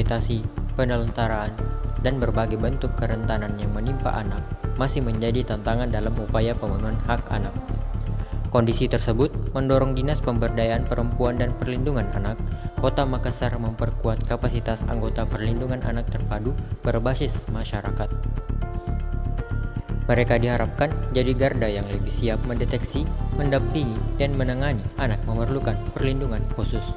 eksploitasi, penelantaraan, dan berbagai bentuk kerentanan yang menimpa anak masih menjadi tantangan dalam upaya pemenuhan hak anak. Kondisi tersebut mendorong Dinas Pemberdayaan Perempuan dan Perlindungan Anak Kota Makassar memperkuat kapasitas anggota perlindungan anak terpadu berbasis masyarakat. Mereka diharapkan jadi garda yang lebih siap mendeteksi, mendampingi, dan menangani anak memerlukan perlindungan khusus.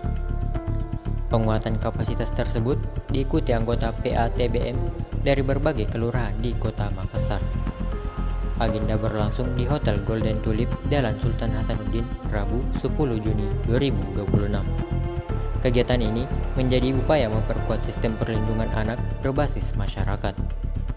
Penguatan kapasitas tersebut diikuti anggota PATBM dari berbagai kelurahan di Kota Makassar. Agenda berlangsung di Hotel Golden Tulip, Jalan Sultan Hasanuddin, Rabu 10 Juni 2026. Kegiatan ini menjadi upaya memperkuat sistem perlindungan anak berbasis masyarakat.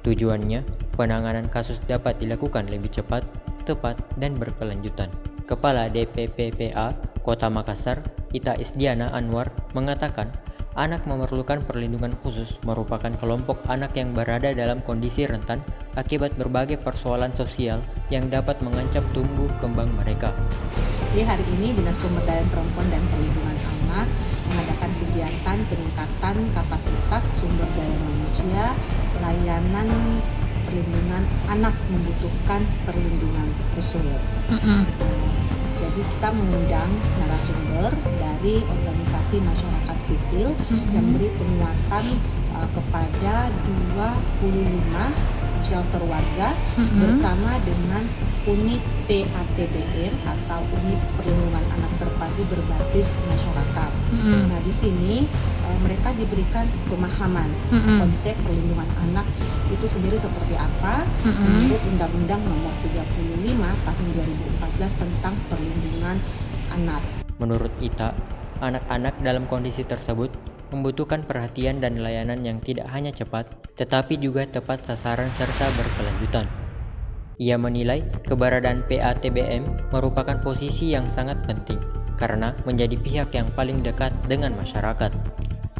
Tujuannya, penanganan kasus dapat dilakukan lebih cepat, tepat, dan berkelanjutan. Kepala DPPPA Kota Makassar, Ita Isdiana Anwar, mengatakan anak memerlukan perlindungan khusus merupakan kelompok anak yang berada dalam kondisi rentan akibat berbagai persoalan sosial yang dapat mengancam tumbuh kembang mereka. Jadi hari ini Dinas Pemberdayaan Perempuan dan Perlindungan Anak mengadakan kegiatan peningkatan kapasitas sumber daya manusia layanan perlindungan anak membutuhkan perlindungan khusus. Jadi kita mengundang narasumber dari organisasi masyarakat sipil yang memberi penguatan kepada 25 shelter warga bersama dengan unit PATBM atau unit perlindungan anak terpadu berbasis masyarakat. Nah, di sini mereka diberikan pemahaman konsep perlindungan anak itu sendiri seperti apa menurut Undang-Undang Nomor 35 Tahun 2014 tentang perlindungan anak. Menurut Ita, anak-anak dalam kondisi tersebut membutuhkan perhatian dan layanan yang tidak hanya cepat, tetapi juga tepat sasaran serta berkelanjutan. Ia menilai keberadaan PATBM merupakan posisi yang sangat penting karena menjadi pihak yang paling dekat dengan masyarakat,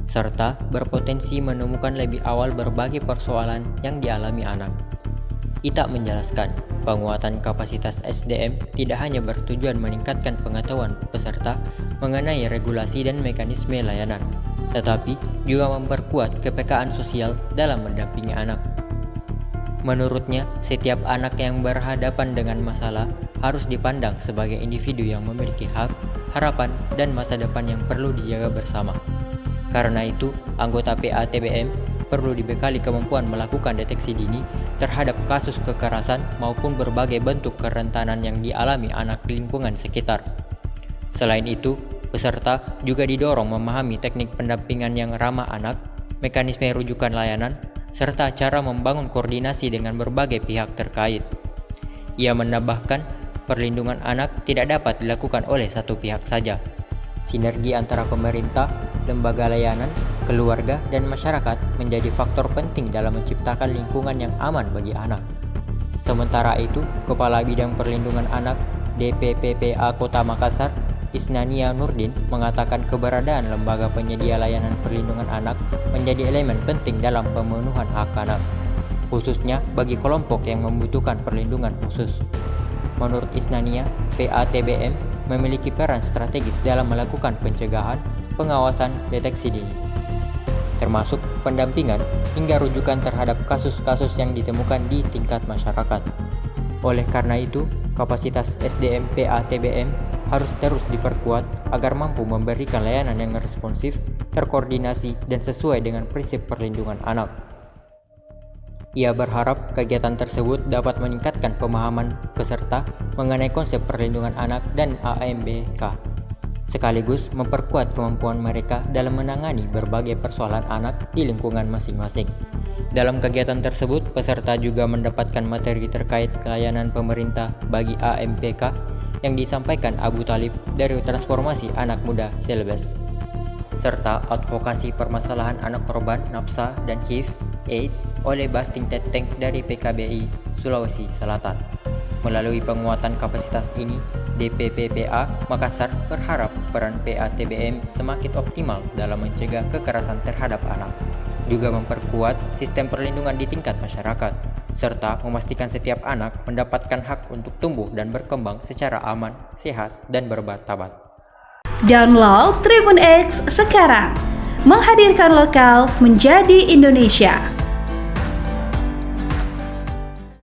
serta berpotensi menemukan lebih awal berbagai persoalan yang dialami anak. Ita menjelaskan, penguatan kapasitas SDM tidak hanya bertujuan meningkatkan pengetahuan peserta mengenai regulasi dan mekanisme layanan, tetapi juga memperkuat kepekaan sosial dalam mendampingi anak. Menurutnya, setiap anak yang berhadapan dengan masalah harus dipandang sebagai individu yang memiliki hak, harapan, dan masa depan yang perlu dijaga bersama. Karena itu, anggota PATBM perlu dibekali kemampuan melakukan deteksi dini terhadap kasus kekerasan maupun berbagai bentuk kerentanan yang dialami anak di lingkungan sekitar. Selain itu, peserta juga didorong memahami teknik pendampingan yang ramah anak, mekanisme rujukan layanan, serta cara membangun koordinasi dengan berbagai pihak terkait. Ia menambahkan, perlindungan anak tidak dapat dilakukan oleh satu pihak saja. Sinergi antara pemerintah, lembaga layanan, keluarga, dan masyarakat menjadi faktor penting dalam menciptakan lingkungan yang aman bagi anak. Sementara itu, Kepala Bidang Perlindungan Anak DPPPA Kota Makassar, Isnania Nurdin, mengatakan keberadaan lembaga penyedia layanan perlindungan anak menjadi elemen penting dalam pemenuhan hak anak, khususnya bagi kelompok yang membutuhkan perlindungan khusus. Menurut Isnania, PATBM memiliki peran strategis dalam melakukan pencegahan, pengawasan, deteksi dini, termasuk pendampingan hingga rujukan terhadap kasus-kasus yang ditemukan di tingkat masyarakat. Oleh karena itu, kapasitas SDM PATBM harus terus diperkuat agar mampu memberikan layanan yang responsif, terkoordinasi, dan sesuai dengan prinsip perlindungan anak. Ia berharap kegiatan tersebut dapat meningkatkan pemahaman peserta mengenai konsep perlindungan anak dan AMBK, sekaligus memperkuat kemampuan mereka dalam menangani berbagai persoalan anak di lingkungan masing-masing. Dalam kegiatan tersebut, peserta juga mendapatkan materi terkait layanan pemerintah bagi AMPK yang disampaikan Abu Talib dari Transformasi Anak Muda Celebes, serta advokasi permasalahan anak korban nafsa dan HIV AIDS oleh Basting Teteng dari PKBI Sulawesi Selatan. Melalui penguatan kapasitas ini, DPPPA Makassar berharap peran PATBM semakin optimal dalam mencegah kekerasan terhadap anak, juga memperkuat sistem perlindungan di tingkat masyarakat, serta memastikan setiap anak mendapatkan hak untuk tumbuh dan berkembang secara aman, sehat, dan bermartabat. Download Tribun X sekarang, menghadirkan lokal menjadi Indonesia.